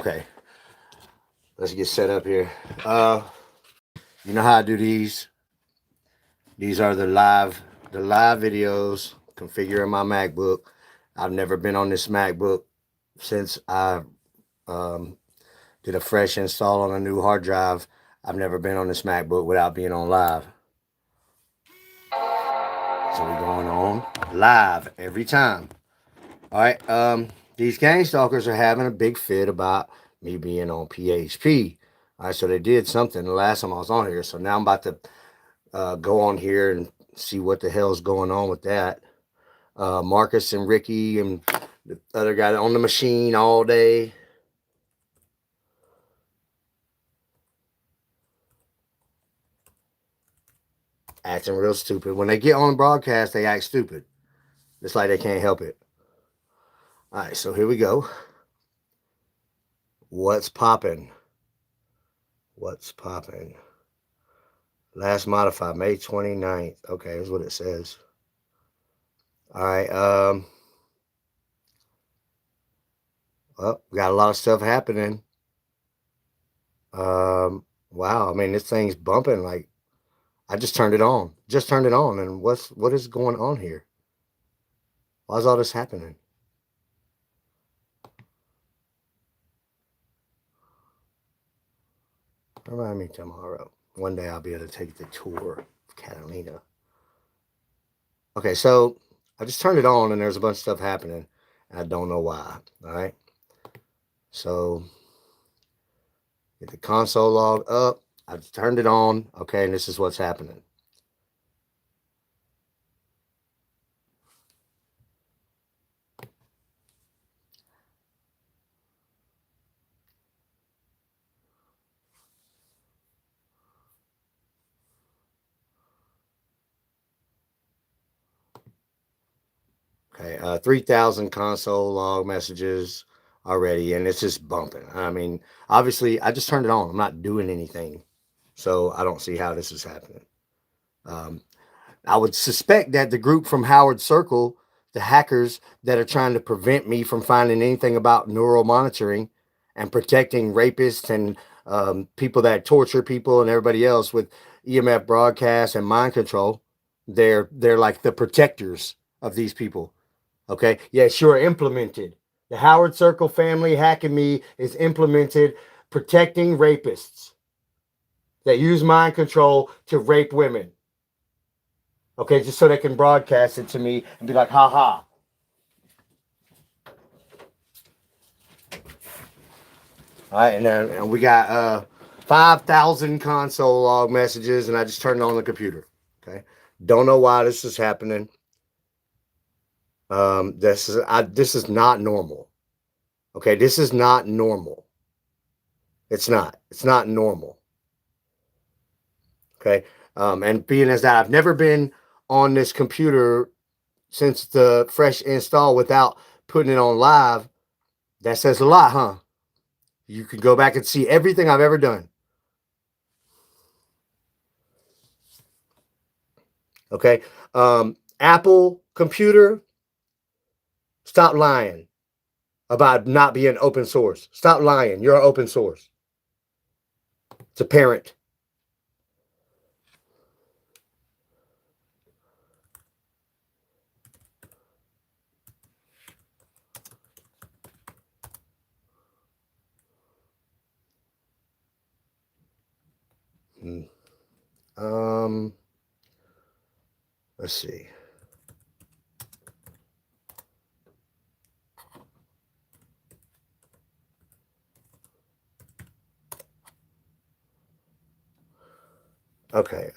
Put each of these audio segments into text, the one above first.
Okay, let's get set up here. You know how I do these. These are the live videos. Configuring my MacBook. I've never been on this MacBook since I um, did a fresh install on a new hard drive. I've never been on this MacBook without being on live. So we're going on live every time. All right. These gang stalkers are having a big fit about me being on PHP. All right. So they did something the last time I was on here. So now I'm about to go on here and see what the hell's going on with that. Marcus and Ricky and the other guy on the machine all day. Acting real stupid. When they get on broadcast, they act stupid. It's like they can't help it. All right, so here we go. What's popping? What's popping? Last modified, May 29th. Okay, that's what it says. All right. Well, we got a lot of stuff happening. Wow. I mean, this thing's bumping. Like, I just turned it on. Just turned it on. And what is going on here? Why is all this happening? Remind me tomorrow. One day I'll be able to take the tour of Catalina. Okay, so I just turned it on and there's a bunch of stuff happening. I don't know why. All right. So get the console log up. I've turned it on. Okay, and this is what's happening. Okay, 3,000 console log messages already, and it's just bumping. I mean, obviously, I just turned it on. I'm not doing anything, so I don't see how this is happening. I would suspect that the group from Howard Circle, the hackers that are trying to prevent me from finding anything about neural monitoring and protecting rapists and people that torture people and everybody else with EMF broadcast and mind control, they're like the protectors of these people. Okay. Yeah, sure. Implemented. The Howard Circle family hacking me is implemented protecting rapists that use mind control to rape women. Okay. Just so they can broadcast it to me and be like, ha ha. All right. And we got 5,000 console log messages, and I just turned on the computer. Okay. Don't know why this is happening. This is not normal. Okay, this is not normal. It's not normal. Okay, and being as that I've never been on this computer since the fresh install without putting it on live, that says a lot, huh? You can go back and see everything I've ever done. Okay, Apple computer, stop lying about not being open source. Stop lying. You're open source. It's apparent. Let's see. Okay.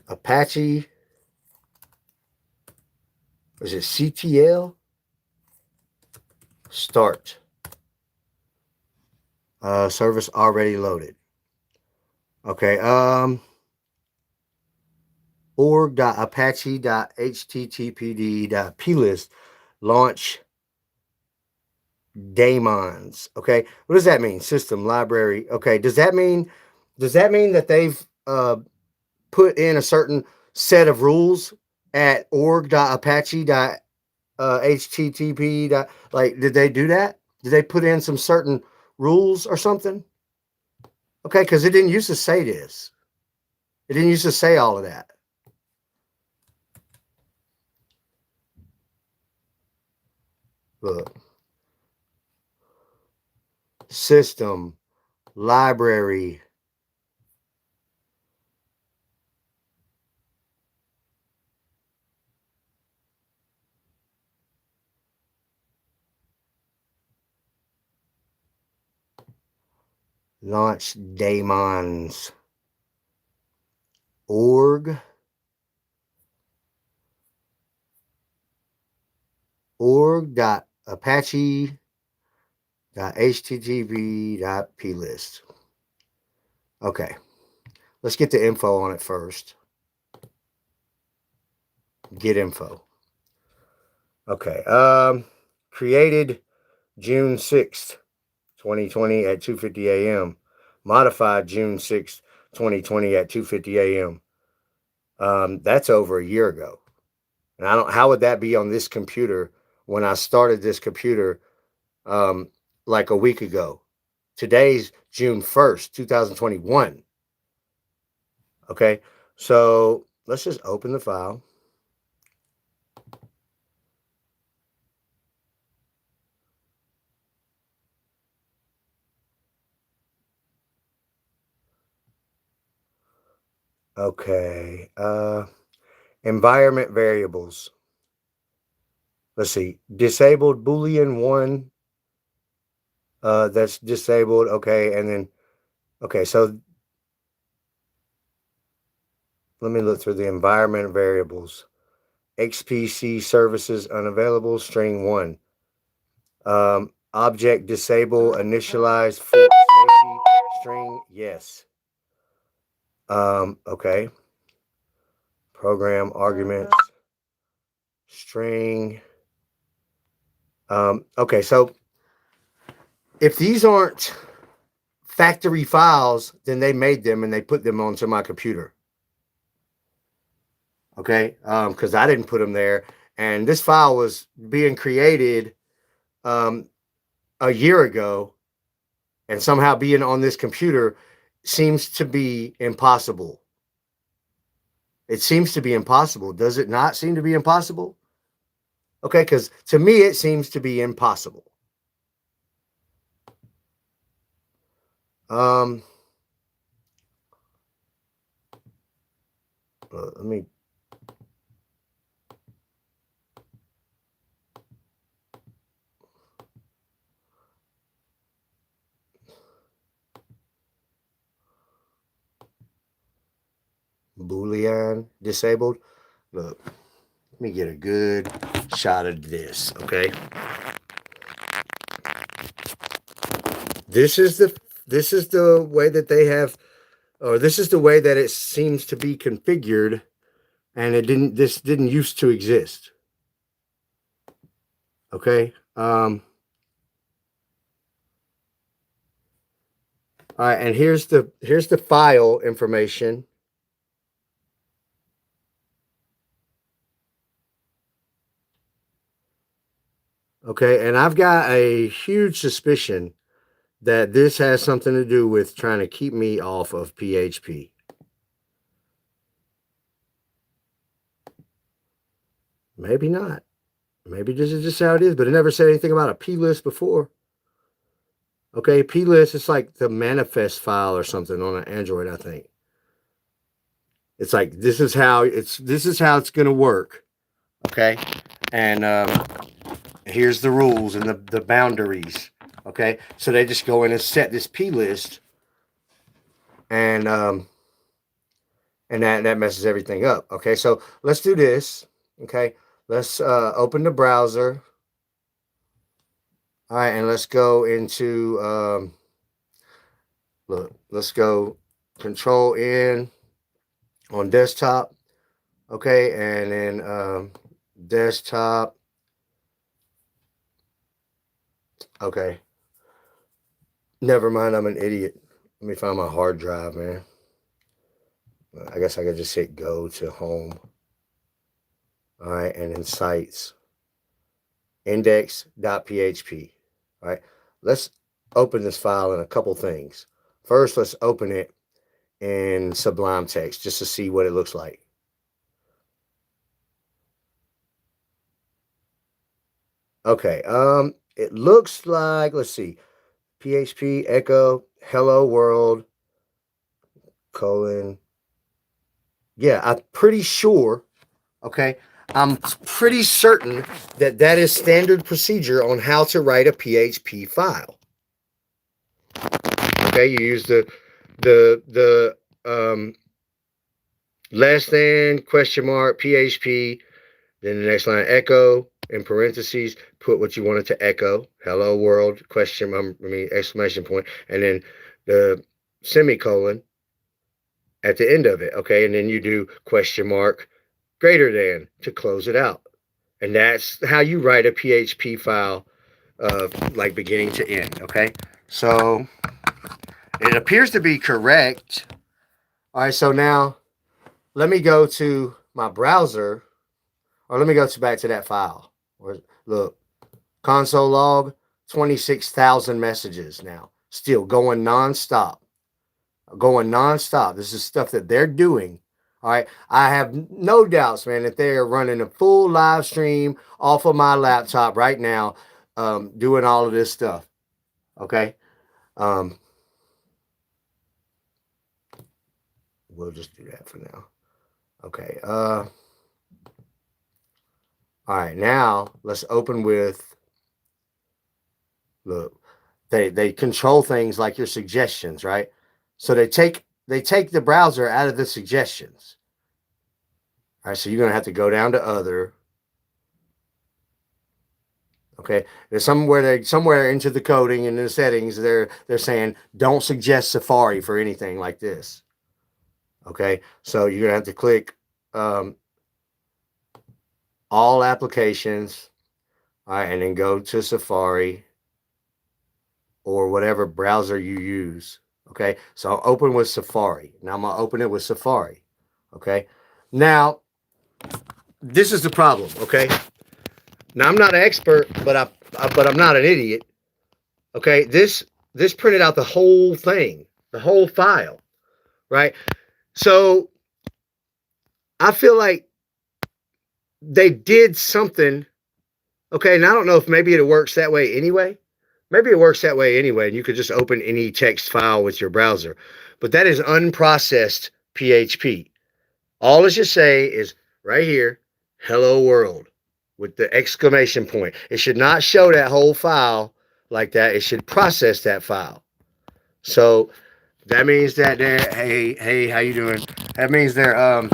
Apache. Was it CTL? Start. Service already loaded. Okay. org.apache.httpd.plist launch daemons. Okay. What does that mean? System library. Okay. Does that mean that they've put in a certain set of rules at org.apache.http. Like, did they do that? Did they put in some certain rules or something? Okay, because it didn't used to say this. It didn't used to say all of that. Look. System, library. Launch daemons. Org. org.apache.http.plist. Okay, let's get the info on it first. Get info. Okay, created June 6th, 2020 at 2:50 a.m. Modified June 6th, 2020 at 2:50 a.m. That's over a year ago. And I don't, how would that be on this computer when I started this computer like a week ago? Today's June 1st, 2021. Okay, so let's just open the file. Okay, environment variables. Let's see, disabled Boolean 1. That's disabled. Okay, and then, okay, so let me look through the environment variables. XPC services unavailable, string 1. Object disable, initialize, fix, safety, string, yes. Okay. Program arguments, string. Okay, so if these aren't factory files, then they made them and they put them onto my computer. Okay, because I didn't put them there. And this file was being created a year ago, and somehow being on this computer seems to be impossible. It seems to be impossible. Does it not seem to be impossible? Okay, because to me, it seems to be impossible. Let me. Boolean disabled. Look, let me get a good shot of this, okay? This is the way that they have, or this is the way that it seems to be configured, and this didn't used to exist. Okay. All right, and here's the file information. Okay, and I've got a huge suspicion that this has something to do with trying to keep me off of PHP. Maybe not. Maybe this is just how it is, but it never said anything about a plist before. Okay, plist is like the manifest file or something on an Android, I think. It's like this is how it's going to work. Okay, and here's the rules and the boundaries. Okay, so they just go in and set this plist, and that messes everything up. Okay, so let's do this. Okay, let's open the browser. All right, and let's go into look. Let's go Control N on desktop. Okay, and then desktop. Okay. Never mind, I'm an idiot. Let me find my hard drive, man. I guess I could just hit go to home. All right, and then sites. Index.php. All right. let's open this file in a couple things. First, let's open it in Sublime Text just to see what it looks like. Okay, it looks like, let's see, PHP echo hello world colon. Yeah, I'm pretty sure. Okay, I'm pretty certain that that is standard procedure on how to write a PHP file. Okay, you use the less than question mark PHP, then the next line echo in parentheses, put what you want it to echo, hello world question exclamation point, and then the semicolon at the end of it. Okay, and then you do question mark greater than to close it out, and that's how you write a PHP file, like beginning to end. Okay, so it appears to be correct. All right, so now let me go to my browser, or let me go back to that file. Look, console log, 26,000 messages now, still going nonstop. Going nonstop. This is stuff that they're doing. All right. I have no doubts, man, that they are running a full live stream off of my laptop right now, doing all of this stuff. Okay. Um, we'll just do that for now. Okay. All right. Now let's open with, look, they control things like your suggestions, right? So they take the browser out of the suggestions. All right, so you're gonna have to go down to other. Okay, there's somewhere into the coding and the settings they're saying don't suggest Safari for anything like this. Okay, so you're gonna have to click all applications, all right, and then go to Safari or whatever browser you use. Okay, so I'll open with Safari. Now I'm gonna open it with Safari. Okay, now this is the problem. Okay, now I'm not an expert, but I'm not an idiot. Okay, this printed out the whole thing, the whole file, right? So I feel like they did something. Okay, and I don't know if maybe it works that way anyway. Maybe it works that way anyway, and you could just open any text file with your browser. But that is unprocessed PHP. All it should say is right here, hello world, with the exclamation point. It should not show that whole file like that. It should process that file. So that means that hey, how you doing? That means they're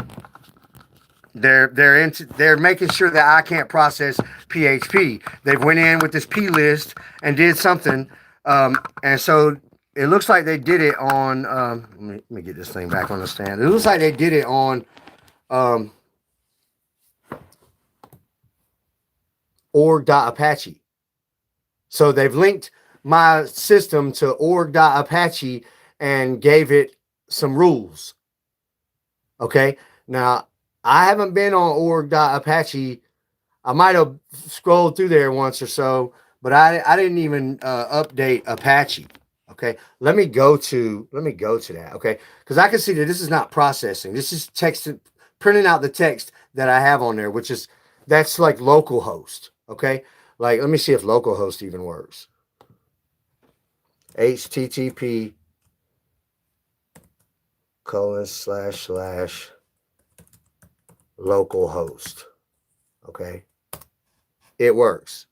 making sure that I can't process PHP. They went in with this P list and did something, and so it looks like they did it on. Let me get this thing back on the stand. It looks like they did it on org.apache. So they've linked my system to org.apache and gave it some rules. Okay, now I haven't been on org.apache. I might have scrolled through there once or so, but I didn't even update Apache. Okay, let me go to that. Okay, because I can see that this is not processing. This is text, printing out the text that I have on there, which is that's like localhost. Okay, like let me see if localhost even works. HTTP :// localhost. Okay, it works.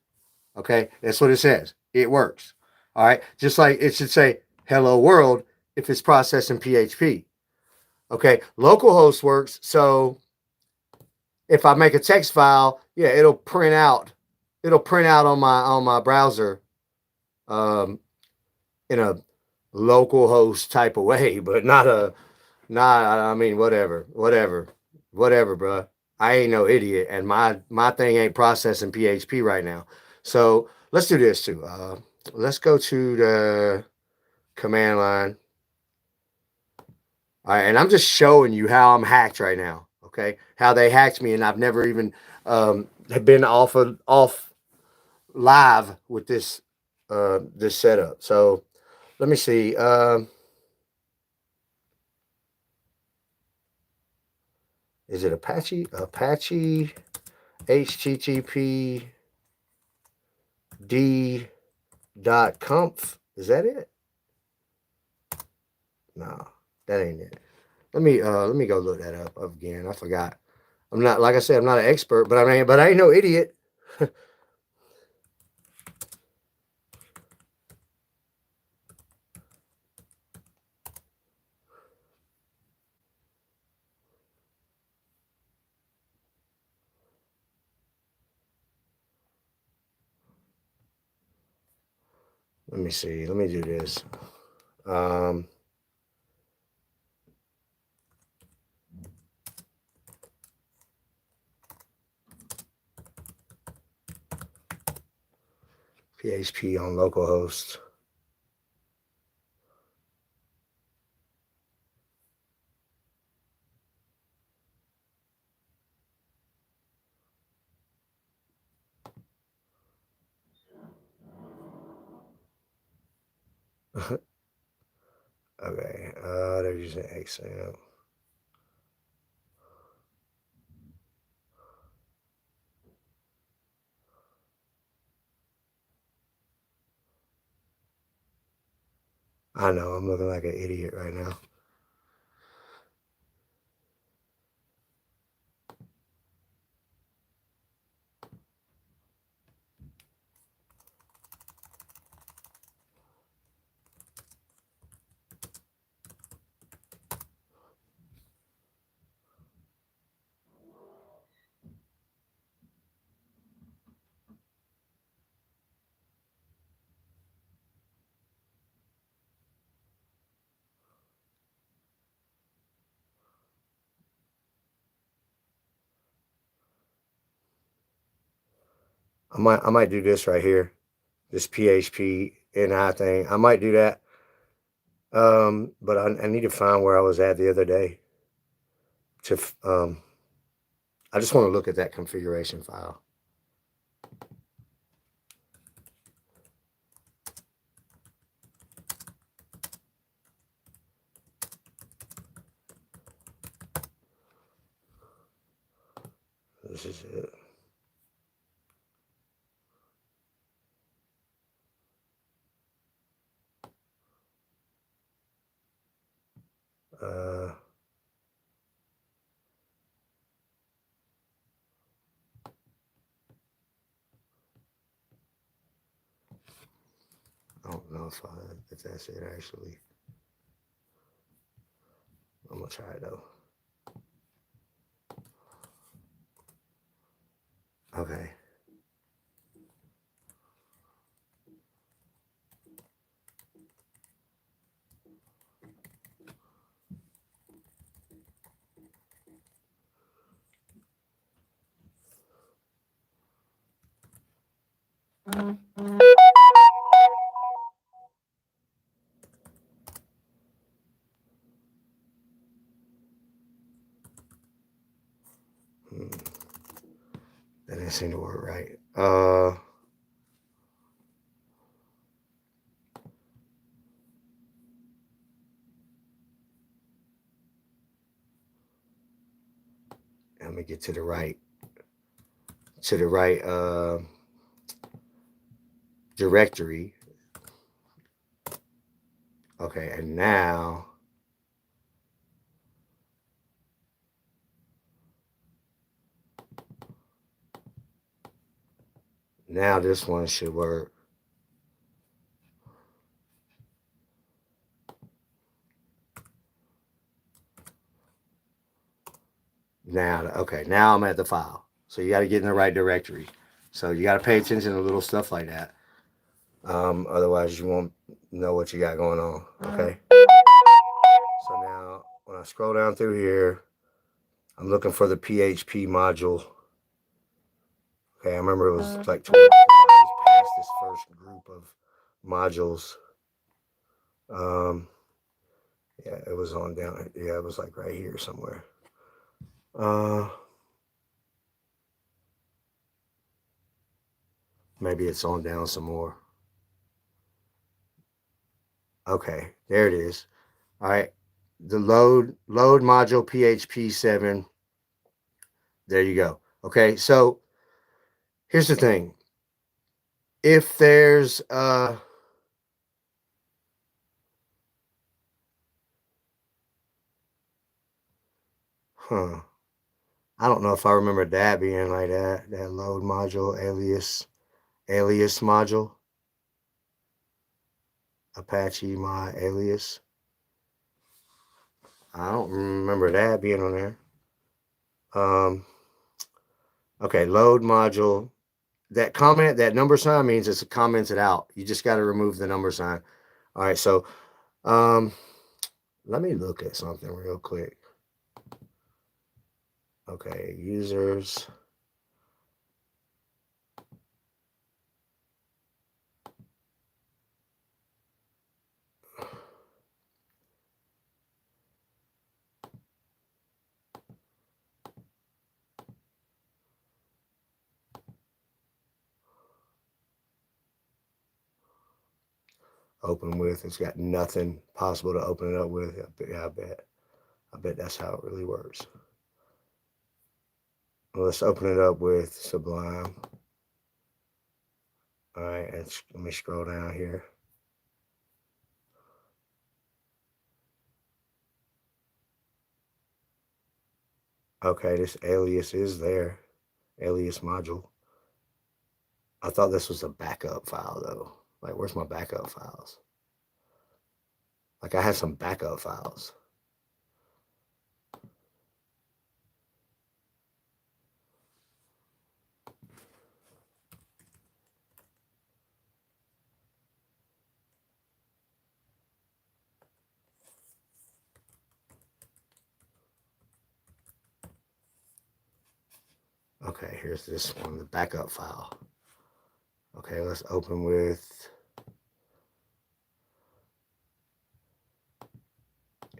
Okay, that's what it says. It works. All right, just like it should say hello world if it's processing PHP. Okay, localhost works. So if I make a text file, yeah, it'll print out. It'll print out on my browser, in a localhost type of way, but not. I mean, whatever, bro. I ain't no idiot, and my thing ain't processing PHP right now. So let's do this too. Let's go to the command line. All right, and I'm just showing you how I'm hacked right now. Okay, how they hacked me, and I've never even been off live with this this setup. So let me see. Is it Apache? Apache HTTP d.conf. Is that it? No, that ain't it. Let me go look that up again. I forgot. I'm not, like I said, I'm not an expert, but I ain't no idiot. Let me see. Let me do this. Um, PHP on localhost. Okay. They're using XM. I know. I'm looking like an idiot right now. I might do this right here. This PHP NI thing. I might do that. But I need to find where I was at the other day. To I just want to look at that configuration file. This is it. Uh, I don't know if that's it actually. I'm gonna try it though. Okay. Hmm. That didn't seem to work right. Let me get to the right directory. Okay, and now this one should work. Now, okay, now I'm at the file. So you got to get in the right directory. So you got to pay attention to little stuff like that. Otherwise, you won't know what you got going on. Okay. So now, when I scroll down through here, I'm looking for the PHP module. Okay, I remember it was like past this first group of modules. Yeah, it was on down. Yeah, it was like right here somewhere. Maybe it's on down some more. Okay, there it is. All right, the load module PHP 7. There you go. Okay, so here's the thing. If there's huh, I don't know if I remember that being like that. That load module alias module, Apache my alias. I don't remember that being on there. Um, okay, load module. That comment, that number sign means it's commented out. You just got to remove the number sign. All right, so um, let me look at something real quick. Okay, users. Open with. It's got nothing possible to open it up with. Yeah, I bet that's how it really works. Well, let's open it up with Sublime. All right, and let me scroll down here. Okay, this alias is there. Alias module. I thought this was a backup file though. Like, where's my backup files? Like, I had some backup files. Okay, here's this one, the backup file. Okay, let's open with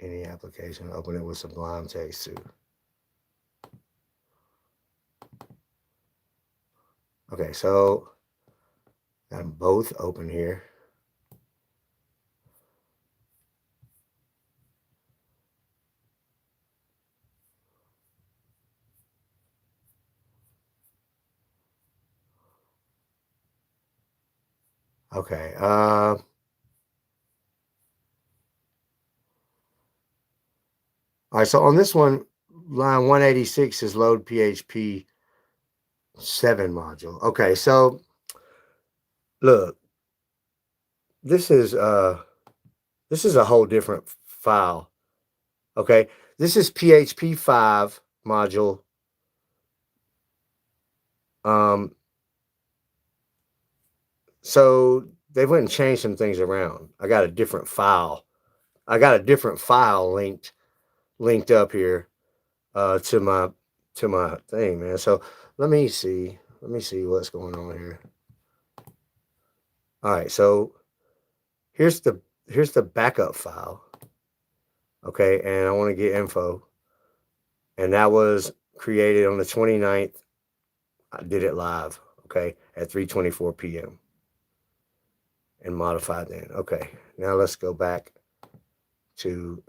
any application. Open it with Sublime Text 2. Okay, so got them both open here. Okay, all right, so on this one, line 186 is load PHP 7 module. Okay, so look, this is a whole different file. Okay, this is PHP 5 module. So they went and changed some things around. I got a different file. I got a different file linked up here to my thing, man. So let me see. Let me see what's going on here. All right, so here's the backup file. Okay, and I want to get info. And that was created on the 29th. I did it live, okay, at 3:24 p.m. and modified then. Okay, now let's go back to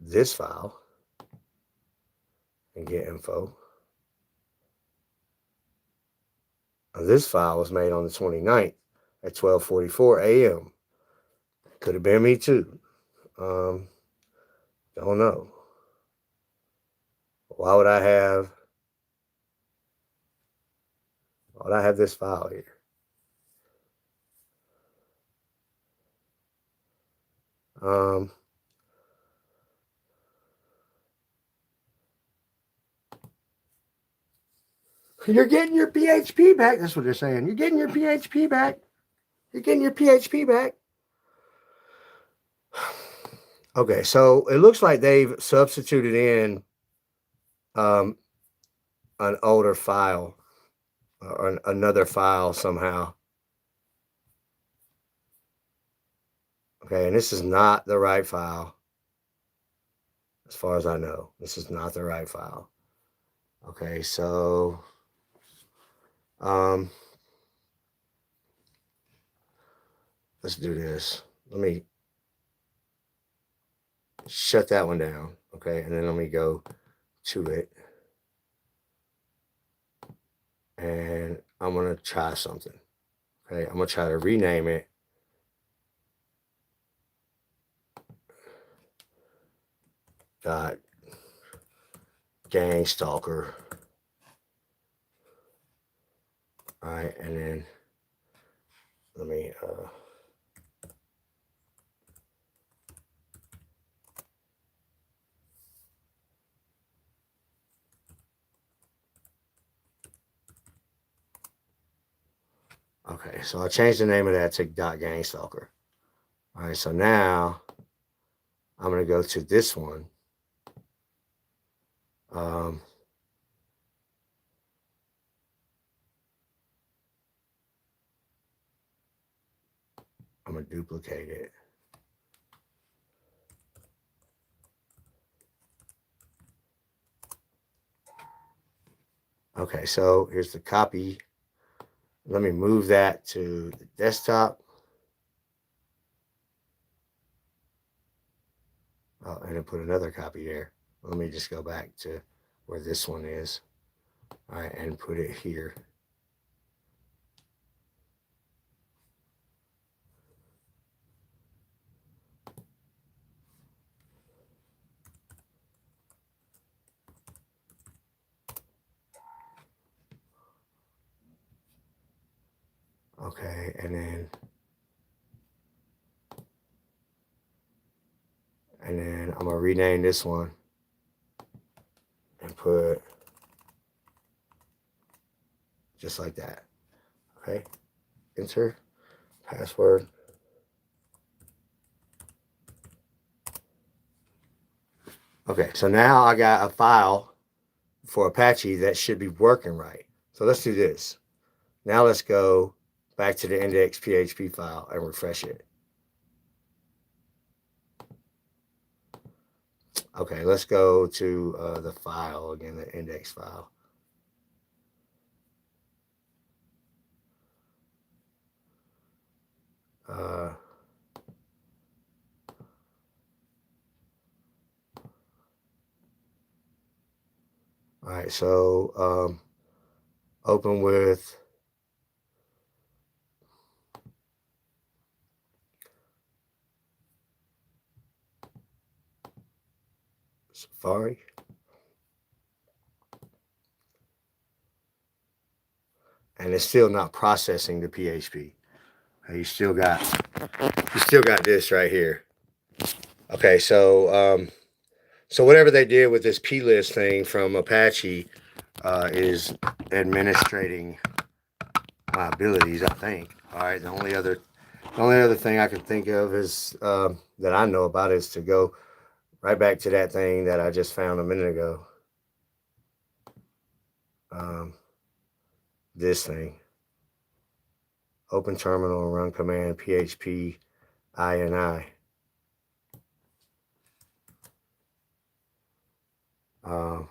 this file and get info. This file was made on the 29th at 12:44 a.m. Could have been me too. Don't know. Why would I have this file here? You're getting your PHP back. That's what they're saying. You're getting your PHP back. You're getting your PHP back. Okay, so it looks like they've substituted in an older file or another file somehow. Okay, and this is not the right file. As far as I know, this is not the right file. Okay, so let's do this. Let me shut that one down. Okay, and then let me go to it. And I'm going to try something. Okay, I'm going to try to rename it. Dot gang stalker. All right, and then let me okay, so I changed the name of that to dot gang stalker. All right, so now I'm going to go to this one. Um, I'm going to duplicate it. Okay, so here's the copy. Let me move that to the desktop. Oh, and then put another copy there. Let me just go back to where this one is. All right, and put it here. Okay, and then I'm gonna rename this one and put just like that. Okay, enter password. Okay, so now I got a file for Apache that should be working right. So let's do this. Now let's go back to the index PHP file and refresh it. Okay, let's go to the file again, the index file. Uh, all right, so open with Safari. And it's still not processing the PHP. You still got this right here. Okay, so whatever they did with this plist thing from Apache is administrating my abilities, I think. All right, the only other thing I can think of is that I know about is to go right back to that thing that I just found a minute ago. This thing. Open terminal and run command PHP ini. Um,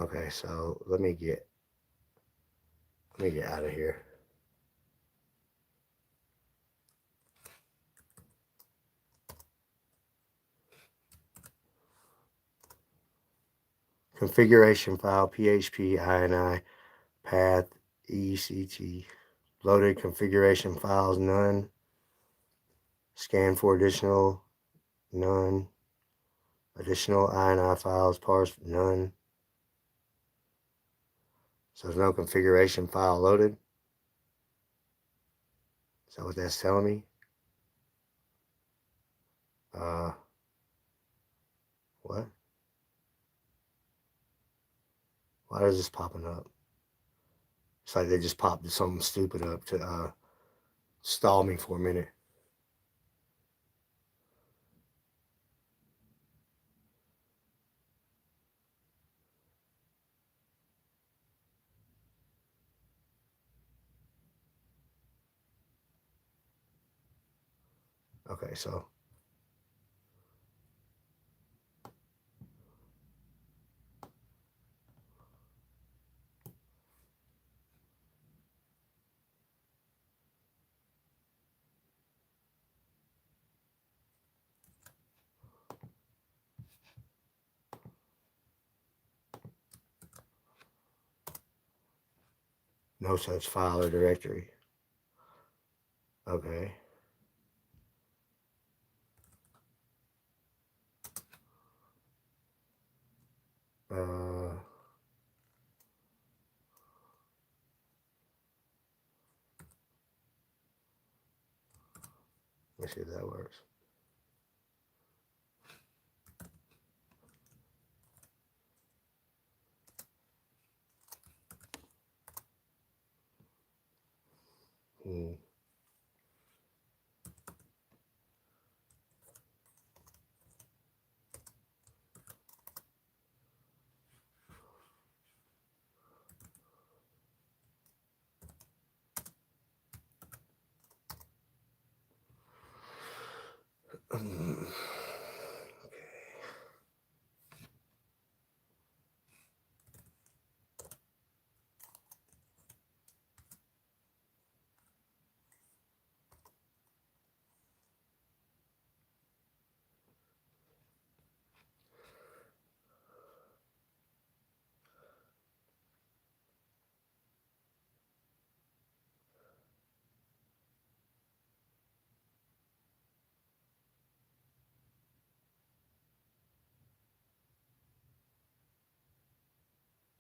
okay, so let me get out of here. Configuration file PHP ini path ect loaded configuration files none. Scan for additional none. Additional ini files parsed none. So there's no configuration file loaded. Is that what that's telling me? What? Why is this popping up? It's like they just popped something stupid up to stall me for a minute. Okay, so No such file or directory. Okay. Let me see if that works. Hmm.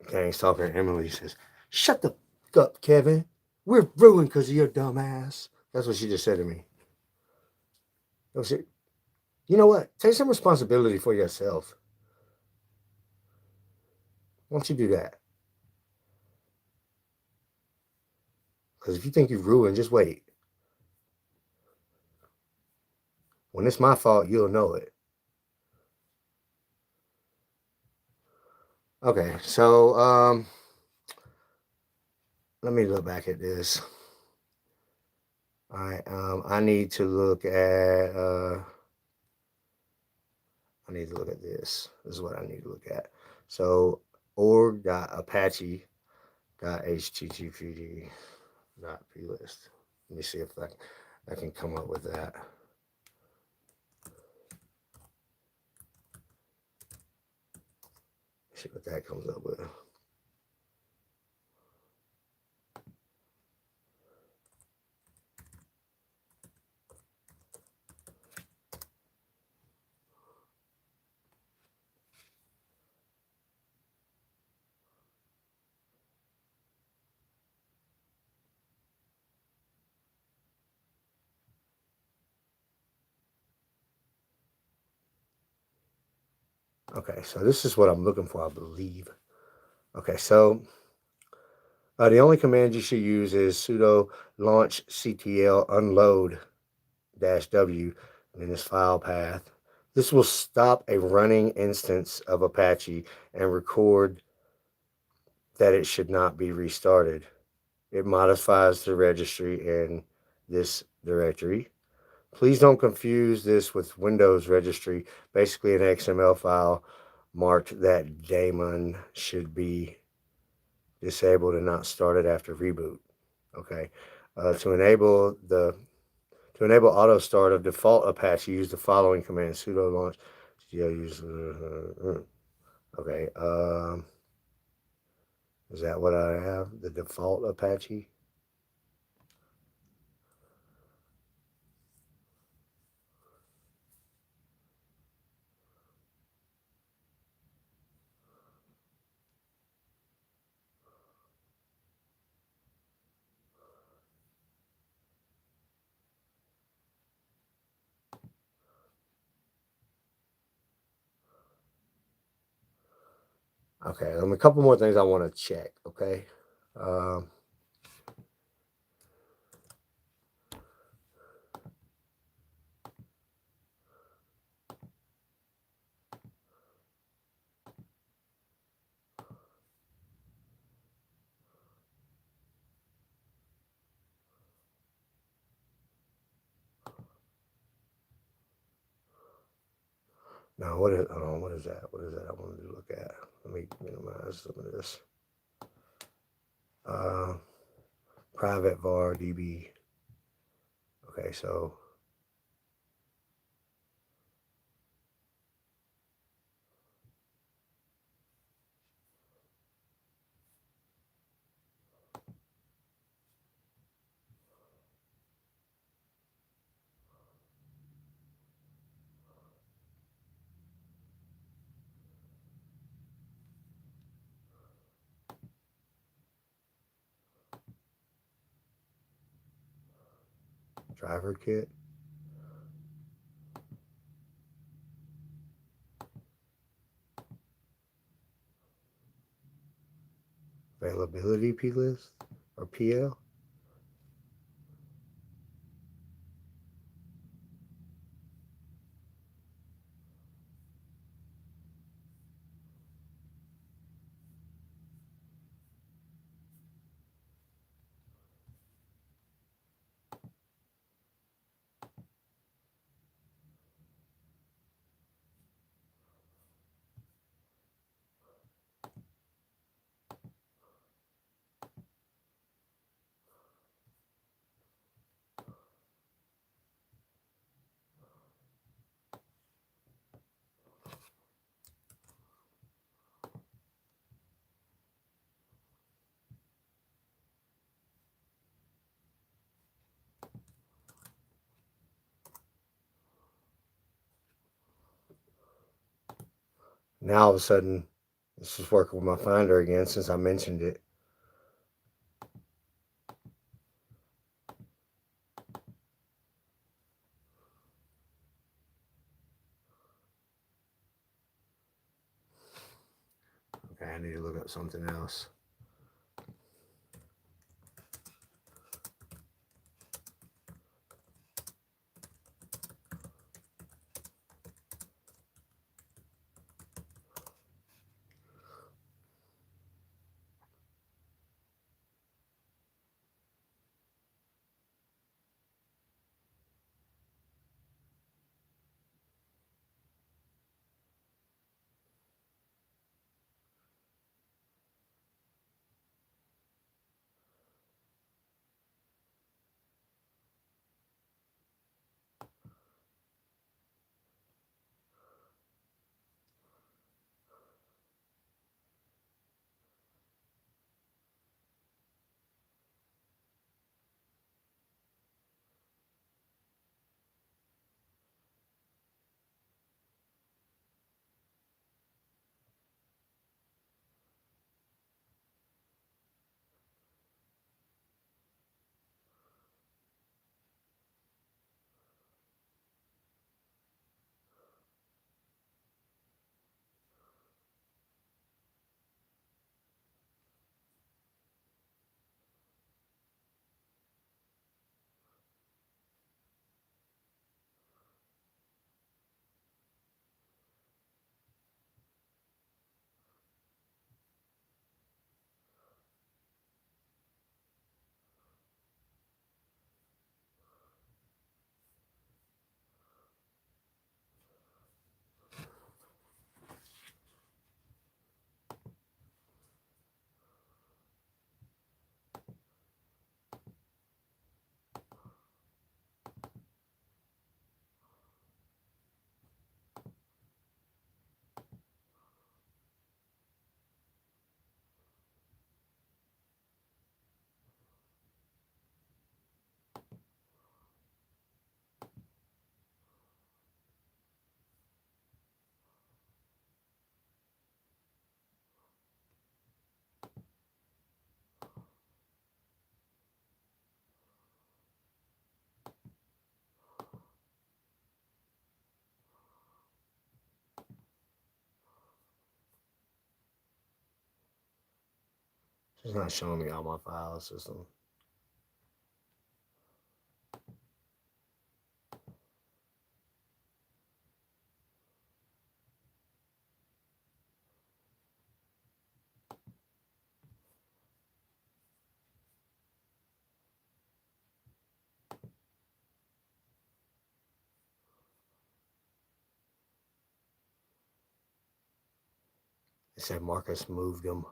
Okay, Stalker Emily says, "Shut the fuck up, Kevin. We're ruined because of your dumb ass." That's what she just said to me. You know what? Take some responsibility for yourself. Why don't you do that? Because if you think you've ruined, just wait. When it's my fault, you'll know it. Okay, so let me look back at this. All right, I need to look at this. This is what I need to look at. So org.apache.httpd.plist. Let me see if I can come up with that. See what that comes up with. Okay, so this is what I'm looking for, I believe. Okay, so the only command you should use is sudo launch ctl unload -w in this file path. This will stop a running instance of Apache and record that it should not be restarted. It modifies the registry in this directory. Please don't confuse this with Windows registry, basically an XML file marked that daemon should be disabled and not started after reboot. Okay, to enable auto start of default Apache, use the following command: sudo launch. Okay, is that what I have? The default Apache. Okay, a couple more things I want to check. Okay. Um, Now, what is? What is that? What is that? I wanted to look at. Let me minimize some of this. Uh, Private var db. Okay, so Driver kit. Availability P list or PL. Now all of a sudden, this is working with my Finder again since I mentioned it. Okay, I need to look up something else. It's not showing me all my file system. It said Marcus moved them.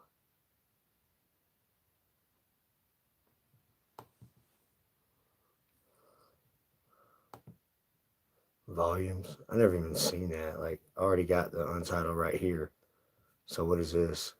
Volumes. I never even seen that. Like, I already got the untitled right here. So what is this?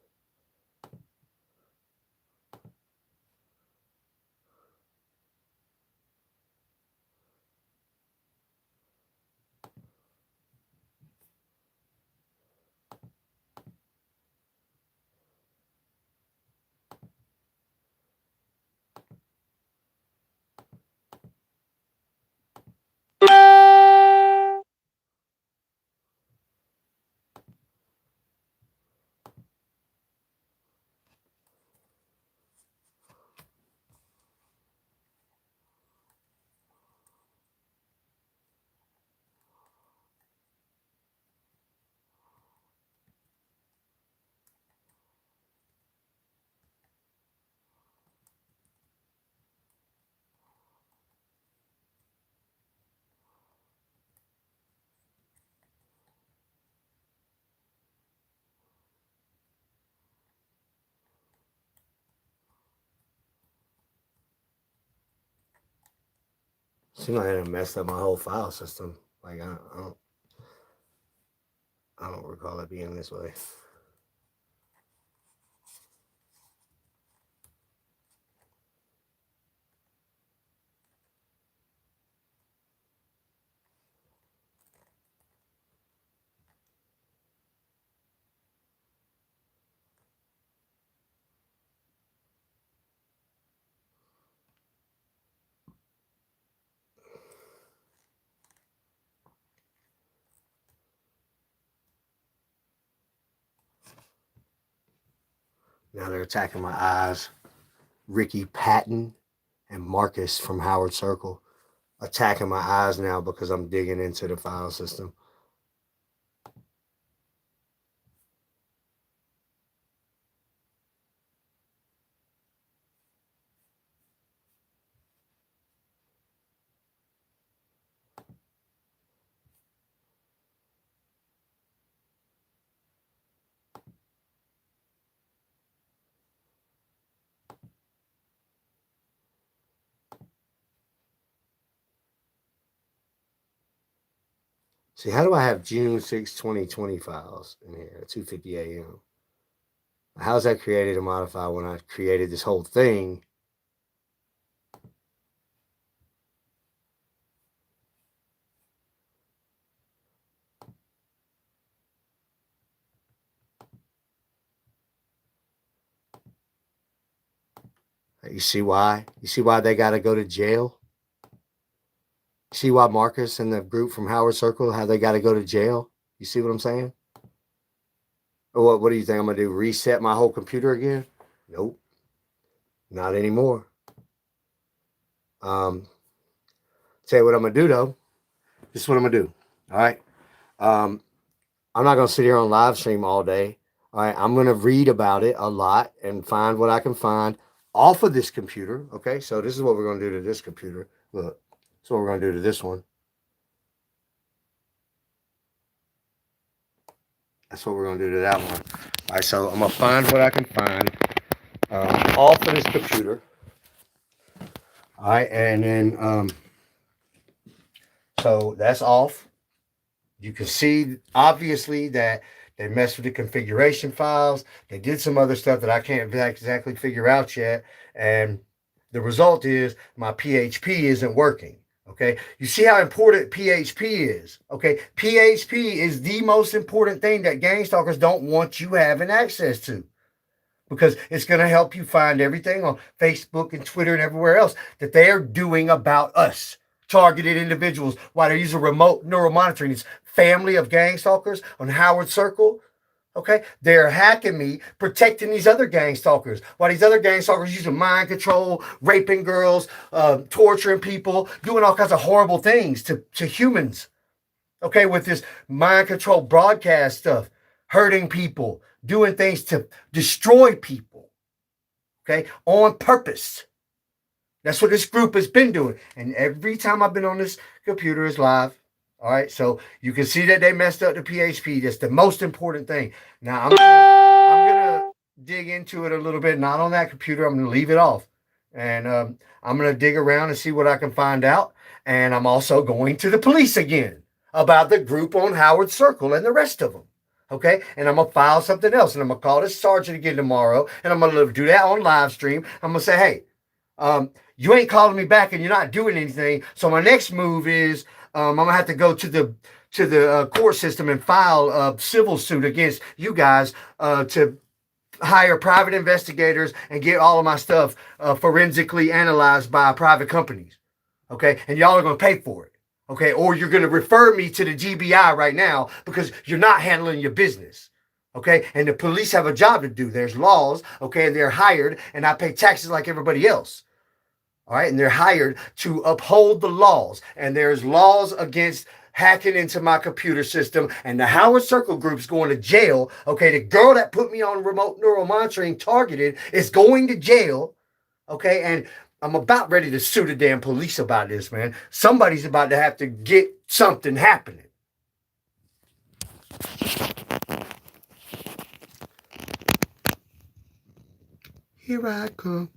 Seems like it messed up my whole file system. Like I don't recall it being this way. Now they're attacking my eyes. Ricky Patton and Marcus from Howard Circle attacking my eyes now because I'm digging into the file system. See, how do I have June 6, 2020 files in here at 2:50 a.m.? How's that created and modified when I created this whole thing? You see why? You see why they got to go to jail? You see why Marcus and the group from Howard Circle, how they got to go to jail? You see what I'm saying? Or what do you think I'm going to do? Reset my whole computer again? Nope. Not anymore. Tell you what I'm going to do, though. This is what I'm going to do. All right. I'm not going to sit here on live stream all day. All right. I'm going to read about it a lot and find what I can find off of this computer. Okay. So this is what we're going to do to this computer. Look, that's what we're going to do to this one. That's what we're going to do to that one. All right. So I'm going to find what I can find off of this computer. All right. And then, so that's off. You can see, obviously, that they messed with the configuration files. They did some other stuff that I can't exactly figure out yet. And the result is my PHP isn't working. Okay. You see how important PHP is. Okay. PHP is the most important thing that gang stalkers don't want you having access to, because it's going to help you find everything on Facebook and Twitter and everywhere else that they are doing about us, targeted individuals, while they're using remote neural monitoring. This family of gang stalkers on Howard Circle, okay, they're hacking me, protecting these other gang stalkers, while these other gang stalkers using mind control, raping girls, torturing people, doing all kinds of horrible things to humans, okay, with this mind control broadcast stuff, hurting people, doing things to destroy people, okay, on purpose. That's what this group has been doing. And every time I've been on this computer is live. All right, so you can see that they messed up the PHP. That's the most important thing. Now I'm gonna dig into it a little bit. Not on that computer. I'm gonna leave it off, and I'm gonna dig around and see what I can find out. And I'm also going to the police again about the group on Howard Circle and the rest of them. Okay, and I'm gonna file something else, and I'm gonna call this sergeant again tomorrow, and I'm gonna do that on live stream. I'm gonna say, hey, you ain't calling me back and you're not doing anything. So my next move is I'm gonna have to go to the court system and file a civil suit against you guys to hire private investigators and get all of my stuff forensically analyzed by private companies. Okay, and y'all are gonna pay for it. Okay, or you're gonna refer me to the GBI right now because you're not handling your business. Okay, and the police have a job to do. There's laws. Okay, and they're hired, and I pay taxes like everybody else. All right, and they're hired to uphold the laws, and there's laws against hacking into my computer system, and the Howard Circle group's going to jail. Okay, the girl that put me on remote neural monitoring targeted is going to jail. Okay, and I'm about ready to sue the damn police about this, man. Somebody's about to have to get something happening. Here I come.